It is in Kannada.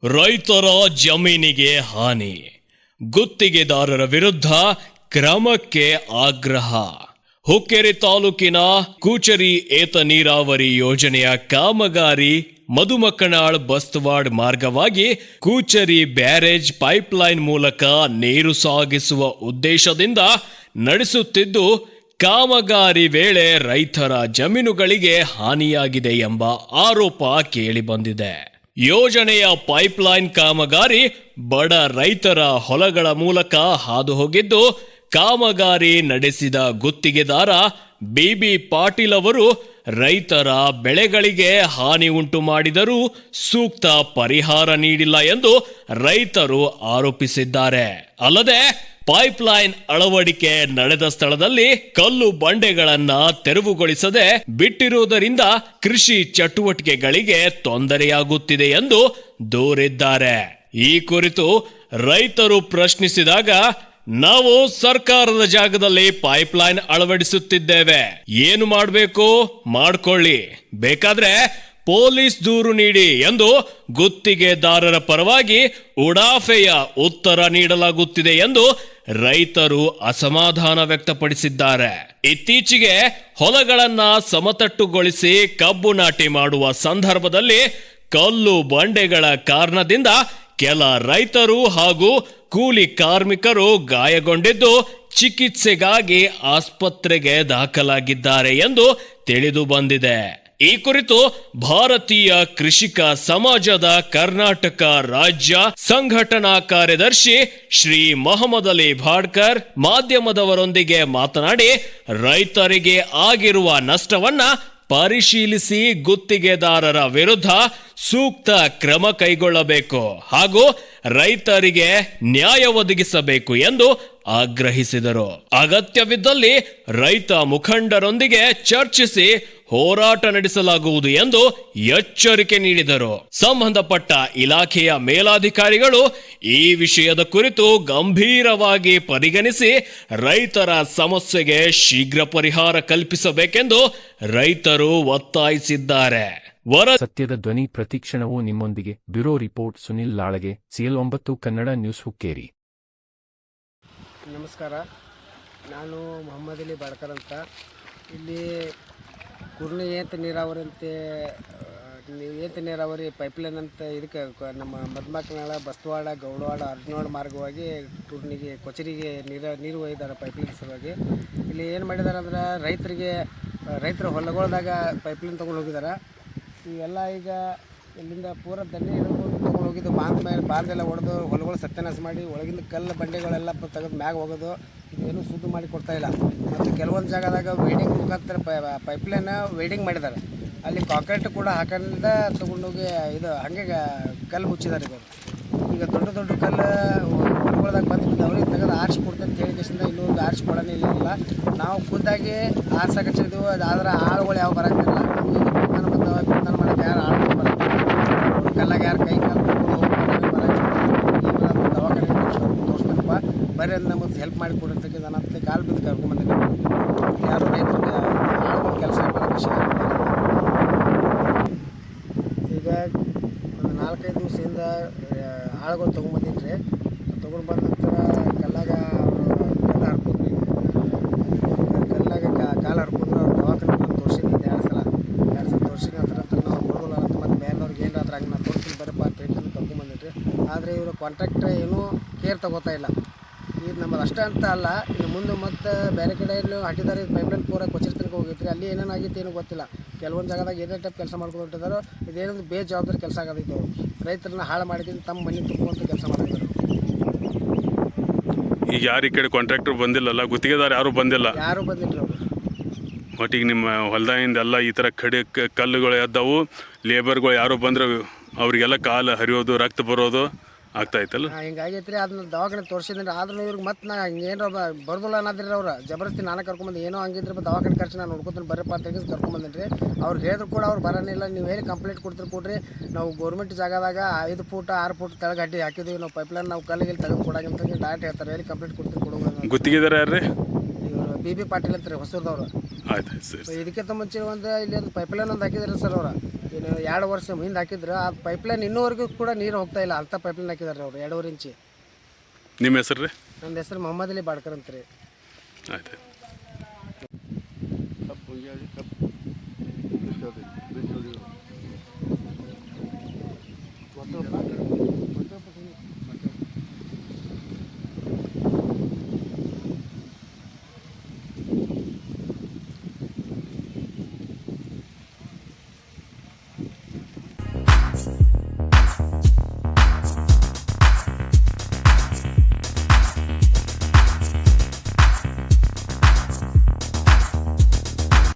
ರೈತರ ಜಮೀನಿಗೆ ಹಾನಿ, ಗುತ್ತಿಗೆದಾರರ ವಿರುದ್ಧ ಕ್ರಮಕ್ಕೆ ಆಗ್ರಹ. ಹುಕ್ಕೇರಿ ತಾಲೂಕಿನ ಕೂಚರಿ ಏತ ನೀರಾವರಿ ಯೋಜನೆಯ ಕಾಮಗಾರಿ ಮಧುಮಕ್ಕನಾಳ್ ಬಸ್ತವಾಡ್ ಮಾರ್ಗವಾಗಿ ಕೂಚರಿ ಬ್ಯಾರೇಜ್ ಪೈಪ್ಲೈನ್ ಮೂಲಕ ನೀರು ಸಾಗಿಸುವ ಉದ್ದೇಶದಿಂದ ನಡೆಸುತ್ತಿದ್ದು, ಕಾಮಗಾರಿ ವೇಳೆ ರೈತರ ಜಮೀನುಗಳಿಗೆ ಹಾನಿಯಾಗಿದೆ ಎಂಬ ಆರೋಪ ಕೇಳಿಬಂದಿದೆ. ಯೋಜನೆಯ ಪೈಪ್ಲೈನ್ ಕಾಮಗಾರಿ ಬಡ ರೈತರ ಹೊಲಗಳ ಮೂಲಕ ಹಾದು ಹೋಗಿದ್ದು, ಕಾಮಗಾರಿ ನಡೆಸಿದ ಗುತ್ತಿಗೆದಾರ ಬಿಬಿ ಪಾಟೀಲ್ ಅವರು ರೈತರ ಬೆಳೆಗಳಿಗೆ ಹಾನಿ ಉಂಟು ಮಾಡಿದರೂ ಸೂಕ್ತ ಪರಿಹಾರ ನೀಡಿಲ್ಲ ಎಂದು ರೈತರು ಆರೋಪಿಸಿದ್ದಾರೆ. ಅಲ್ಲದೆ ಪೈಪ್ಲೈನ್ ಅಳವಡಿಕೆ ನಡೆದ ಸ್ಥಳದಲ್ಲಿ ಕಲ್ಲು ಬಂಡೆಗಳನ್ನ ತೆರವುಗೊಳಿಸದೆ ಬಿಟ್ಟಿರುವುದರಿಂದ ಕೃಷಿ ಚಟುವಟಿಕೆಗಳಿಗೆ ತೊಂದರೆಯಾಗುತ್ತಿದೆ ಎಂದು ದೂರಿದ್ದಾರೆ. ಈ ಕುರಿತು ರೈತರು ಪ್ರಶ್ನಿಸಿದಾಗ, ನಾವು ಸರ್ಕಾರದ ಜಾಗದಲ್ಲಿ ಪೈಪ್ಲೈನ್ ಅಳವಡಿಸುತ್ತಿದ್ದೇವೆ, ಏನು ಮಾಡಬೇಕು ಮಾಡ್ಕೊಳ್ಳಿ, ಬೇಕಾದ್ರೆ ಪೊಲೀಸ್ ದೂರು ನೀಡಿ ಎಂದು ಗುತ್ತಿಗೆದಾರರ ಪರವಾಗಿ ಉಡಾಫೆಯ ಉತ್ತರ ನೀಡಲಾಗುತ್ತಿದೆ ಎಂದು ರೈತರು ಅಸಮಾಧಾನ ವ್ಯಕ್ತಪಡಿಸಿದ್ದಾರೆ. ಇತ್ತೀಚೆಗೆ ಹೊಲಗಳನ್ನ ಸಮತಟ್ಟುಗೊಳಿಸಿ ಕಬ್ಬು ನಾಟಿ ಮಾಡುವ ಸಂದರ್ಭದಲ್ಲಿ ಕಲ್ಲು ಬಂಡೆಗಳ ಕಾರಣದಿಂದ ಕೆಲ ರೈತರು ಹಾಗೂ ಕೂಲಿ ಕಾರ್ಮಿಕರು ಗಾಯಗೊಂಡಿದ್ದು ಚಿಕಿತ್ಸೆಗಾಗಿ ಆಸ್ಪತ್ರೆಗೆ ದಾಖಲಾಗಿದ್ದಾರೆ ಎಂದು ತಿಳಿದು ಬಂದಿದೆ. ಈ ಕುರಿತು ಭಾರತೀಯ ಕೃಷಿಕ ಸಮಾಜದ ಕರ್ನಾಟಕ ರಾಜ್ಯ ಸಂಘಟನಾ ಕಾರ್ಯದರ್ಶಿ ಶ್ರೀ ಮೊಹಮ್ಮದ್ ಅಲಿ ಭಾಡ್ಕರ್ ಮಾಧ್ಯಮದವರೊಂದಿಗೆ ಮಾತನಾಡಿ, ರೈತರಿಗೆ ಆಗಿರುವ ನಷ್ಟವನ್ನ ಪರಿಶೀಲಿಸಿ ಗುತ್ತಿಗೆದಾರರ ವಿರುದ್ಧ ಸೂಕ್ತ ಕ್ರಮ ಕೈಗೊಳ್ಳಬೇಕು ಹಾಗೂ ರೈತರಿಗೆ ನ್ಯಾಯ ಒದಗಿಸಬೇಕು ಎಂದು ಆಗ್ರಹಿಸಿದರು. ಅಗತ್ಯವಿದ್ದಲ್ಲಿ ರೈತ ಮುಖಂಡರೊಂದಿಗೆ ಚರ್ಚಿಸಿ ಹೋರಾಟ ನಡೆಸಲಾಗುವುದು ಎಂದು ಎಚ್ಚರಿಕೆ ನೀಡಿದರು. ಸಂಬಂಧಪಟ್ಟ ಇಲಾಖೆಯ ಮೇಲಾಧಿಕಾರಿಗಳು ಈ ವಿಷಯದ ಕುರಿತು ಗಂಭೀರವಾಗಿ ಪರಿಗಣಿಸಿ ರೈತರ ಸಮಸ್ಯೆಗೆ ಶೀಘ್ರ ಪರಿಹಾರ ಕಲ್ಪಿಸಬೇಕೆಂದು ರೈತರು ಒತ್ತಾಯಿಸಿದ್ದಾರೆ. ಸತ್ಯದ ಧ್ವನಿ ಪ್ರತಿಕ್ಷಣವೂ ನಿಮ್ಮೊಂದಿಗೆ. Bureau report Sunil Lalage, CL9 Kannada news, Hukkeri. ನಮಸ್ಕಾರ, ನಾನು ಮೊಹಮ್ಮದ್ ಅಲಿ ಬಾಡ್ಕರ್ ಅಂತ. ಇಲ್ಲಿ ಕುರ್ನಿ ಏತ ನೀರಾವರಿ ಪೈಪ್ಲೈನ್ ಅಂತ ಇದಕ್ಕೆ ನಮ್ಮ ಮಧುಮಕ್ಕನಾಳ, ಬಸ್ತವಾಡ, ಗೌಡವಾಡ, ಅರ್ಜುನವಾಡ ಮಾರ್ಗವಾಗಿ ಕುರ್ನಿಗೆ ಕೊಚರಿಗೆ ನೀರು ಒಯ್ದಾರೆ ಪೈಪ್ಲೈನ್ ಸಲುವಾಗಿ. ಇಲ್ಲಿ ಏನು ಮಾಡಿದ್ದಾರೆ ಅಂದ್ರೆ ರೈತರ ಹೊಲಗಳದಾಗ ಪೈಪ್ಲೈನ್ ತೊಗೊಂಡು ಹೋಗಿದ್ದಾರೆ. ಇವೆಲ್ಲ ಈಗ ಇಲ್ಲಿಂದ ಪೂರ ದಂಡೆ ಹಿಡ್ಕೊಂಡು ತೊಗೊಂಡು ಹೋಗಿದ್ದು ಬಾಂಧೆಲ್ಲ ಹೊಡೆದು ಹೊಲಗಳು ಸತ್ಯನಾಶ ಮಾಡಿ ಒಳಗಿಂದ ಕಲ್ಲು ಬಂಡೆಗಳೆಲ್ಲ ತೆಗೆದು ಮ್ಯಾಗ ಹೋಗೋದು, ಇದೇನು ಶುದ್ಧ ಮಾಡಿ ಕೊಡ್ತಾಯಿಲ್ಲ. ಮತ್ತು ಕೆಲವೊಂದು ಜಾಗದಾಗ ವೇಡಿಂಗ್ ಮುಖಾಂತರ ಪೈಪ್ಲೈನ್ ವೇಡಿಂಗ್ ಮಾಡಿದ್ದಾರೆ. ಅಲ್ಲಿ ಕಾಂಕ್ರೀಟ್ ಕೂಡ ಹಾಕೊಂಡಿಂದ ತೊಗೊಂಡೋಗಿ ಇದು ಹಾಗೆ ಕಲ್ಲು ಮುಚ್ಚಿದ್ದಾರೆ. ಈಗ ದೊಡ್ಡ ದೊಡ್ಡ ಕಲ್ಲು ಹೊಲಗಳದಾಗ ಬಂದು ಅವ್ರಿಗೆ ತೆಗೆದು ಆರಿಸಿ ಕೊಡ್ತಾರೆ ಅಂತ ಹೇಳಿಕೆಸಿಂದ ಇನ್ನೊಂದು ಆರಿಸಿ ಕೊಡೋಣ ಇಲ್ಲ. ನಾವು ಖುದ್ದಾಗಿ ಆರ್ಸಕ್ಕೆ ಹಚ್ಚಿದ್ದೀವಿ. ಆದ್ರೆ ಆಳುಗಳು ಯಾವ ಬರೋಕ್ಕಿಲ್ಲ. ಬಿತ್ತನೆ ಮಾಡೋಕ್ಕೆ ಯಾರು ಆಳುಗಳು ಬರೋಕ್ಕಿಲ್ಲ. ಕಲ್ಲಾಗ ಯಾರು ಕೈ ಕಾಲು ದವಾಖಾನೆ ತೋರಿಸ್ತಾರಪ್ಪ, ಬರೀ ನಮಗೆ ಹೆಲ್ಪ್ ಮಾಡಿ ಕೊಡೋದಕ್ಕೆ ನಾನು ಅಂತ ಕಾಲು ಬಿದ್ದು ಕರ್ಕೊಂಡ್ಬಂದಿದ್ದೆ. ಯಾರು ರೈತರಿಗೆ ಆಳುಗಳು ಕೆಲಸ ಮಾಡೋ ವಿಷಯ. ಈಗ ಒಂದು 4-5 ದಿವಸದಿಂದ ಆಳುಗಳು ತೊಗೊಂಡ್ಬಂದಿದ್ರಿ. ತೊಗೊಂಡು ಬಂದ ನಂತರ ಕಲ್ಲಾಗ ಕಾಲು ಹರ್ಕೊಂಡ್ರು. ಅವ್ರು ದವಾಖಾನೆ ತೋರಿಸಿದ್ದೀನಿ 2 ಸಲ ತೋರಿಸಿದ ನಂತರ ನಾವು ನೋಡೋಲ್ಲ ಅಂತ ಮತ್ತು ಬೇರೆದವ್ರಿಗೆ ಏನು ಅದ್ರ ಹಂಗೆ ನಾನು ತೋರಿಸ್ತೀನಿ ಬರಪ್ಪ ಅಂತ ಹೇಳಿ ಕರ್ಕೊಂಡ್ಬಂದಿದ್ರಿ. ಆದರೆ ಇವರು ಕಾಂಟ್ರಾಕ್ಟ್ ಏನೂ ಕೇರ್ ತಗೋತಾ ಇಲ್ಲ. ಇದು ನಮ್ಮದು ಅಷ್ಟೇ ಅಂತ ಅಲ್ಲ, ಇನ್ನು ಮುಂದೆ ಮತ್ತು ಬೇರೆ ಕಡೆಯಲ್ಲೂ ಹಾಕಿದ್ದಾರೆ. ಪೈಪ್ಲೈನ್ ಪೂರ ಕೊಚ್ಚರಿ ತನಕ ಹೋಗಿದ್ರಿ. ಅಲ್ಲಿ ಏನೇನಾಗಿತ್ತು ಏನೂ ಗೊತ್ತಿಲ್ಲ. ಕೆಲವೊಂದು ಜಾಗದಾಗ ಏನೇ ಟೈಪ್ ಕೆಲಸ ಮಾಡ್ಕೊಂಡು ಹೊಂಟಿದ್ದಾರೋ ಇದೇನೊಂದು ಬೇಜವಾಬ್ದಾರಿ ಕೆಲಸ ಆಗೋದಿತ್ತು. ರೈತರನ್ನ ಹಾಳು ಮಾಡಿಕೊಂಡು ತಮ್ಮ ಮನೆ ತುಂಬುವಂಥ ಕೆಲಸ ಮಾಡಿದ್ರು. ಈಗ ಯಾರು ಈ ಕಡೆ ಕಾಂಟ್ರಾಕ್ಟರ್ ಬಂದಿಲ್ಲಲ್ಲ, ಗುತ್ತಿಗೆದಾರ ಯಾರೂ ಬಂದಿಲ್ಲ. ಯಾರೂ ಬಂದಿಲ್ಲ ಅವರು. ಒಟ್ಟಿಗೆ ನಿಮ್ಮ ಹೊಲದಾಗಿಂದ ಎಲ್ಲ ಈ ಥರ ಕಲ್ಲುಗಳು ಎದ್ದವು. ಲೇಬರ್ಗಳು ಯಾರು ಬಂದ್ರೆ ಅವರಿಗೆಲ್ಲ ಕಾಲು ಹರಿಯೋದು, ರಕ್ತ ಬರೋದು ಆಗ್ತಾ ಐತಲ್ಲ. ಹಿಂಗಾಗೈತೆ ರೀ. ಅದನ್ನ ದವಾಖಾನೆ ತೋರಿಸಿದ್ರೆ ಆದ್ರೂ ಇವ್ರಿಗೆ ಮತ್ತೆ ನಾ ಹಿಂಗೇನೋ ಬರ್ದಲ್ಲ ಅನ್ನೋದ್ರಿ ಅವ್ರು ಜಬರ್ದಸ್ತಿ ನಾನು ಕರ್ಕೊಂಬಂದು ಏನೋ ಹಂಗಿದ್ರೆ ದವಾಖಾನೆ ಖರ್ಚು ನಾನು ನೋಡ್ಕೊತೀನಿ ಬರಪ್ಪ ಅಂತ ಹೇಳಿ ಕರ್ಕೊಂಬಂದಿನಿ ರೀ. ಅವ್ರಿಗೆ ಹೇಳಿದ್ರು ಕೂಡ ಅವ್ರು ಬರೋನಿಲ್ಲ. ನೀವು ಹೇಳಿ ಕಂಪ್ಲೇಂಟ್ ಕೊಡ್ತೀರಿ ಕೊಡ್ರಿ, ನಾವು ಗೌರ್ಮೆಂಟ್ ಜಾಗದಾಗ 5 ಫೂಟ್ 6 ಫೂಟ್ ತೆಳಗೆ ಅಡ್ಡಿ ಹಾಕಿದ್ದೀವಿ, ನಾವು ಪೈಪ್ಲೈನ್ ನಾವು ಕಲ್ಲಿಗೆ ತೆಗೆದು ಕೊಡಂಗಿಂತ ಡೈರೆಕ್ಟ್ ಹೇಳ್ತಾರೆ. ಹೇಳಿ ಕಂಪ್ಲೇಂಟ್ ಕೊಡ್ತೀರಿ ಕೊಡೋದು. ಗುತ್ತಿಗೆದಾರ ಯಾರ್ರಿ? ಇವರು ಬಿ ಪಾಟೀಲ್ ಅಂತಾರೆ ಹೊಸೂರ್ದವ್ರು. ಆಯ್ತು ಸರಿ. ಇದಕ್ಕಿಂತ ಮುಂಚೆ ಇಲ್ಲಿ ಒಂದು ಪೈಪ್ಲೈನ್ ಒಂದು ಹಾಕಿದ್ರು ಸರ್ ಅವ್ರು. ಇನ್ನು 2 ವರ್ಷ ಹಿಂದೆ ಹಾಕಿದ್ರು. ಆ ಪೈಪ್ಲೈನ್ ಇನ್ನೂವರೆಗೂ ಕೂಡ ನೀರು ಹೋಗ್ತಾ ಇಲ್ಲ. ಅಂಥ ಪೈಪ್ಲೈನ್ ಹಾಕಿದಾರೆ ಅವರು 2.5 ಇಂಚಿ. ನಿಮ್ಮ ಹೆಸರು ರೀ? ನನ್ನ ಹೆಸರು ಮೊಹಮ್ಮದ್ ಅಲಿ ಬಾಡ್ಕರ್ ಅಂತ ರೀ. ಆಯ್ತು.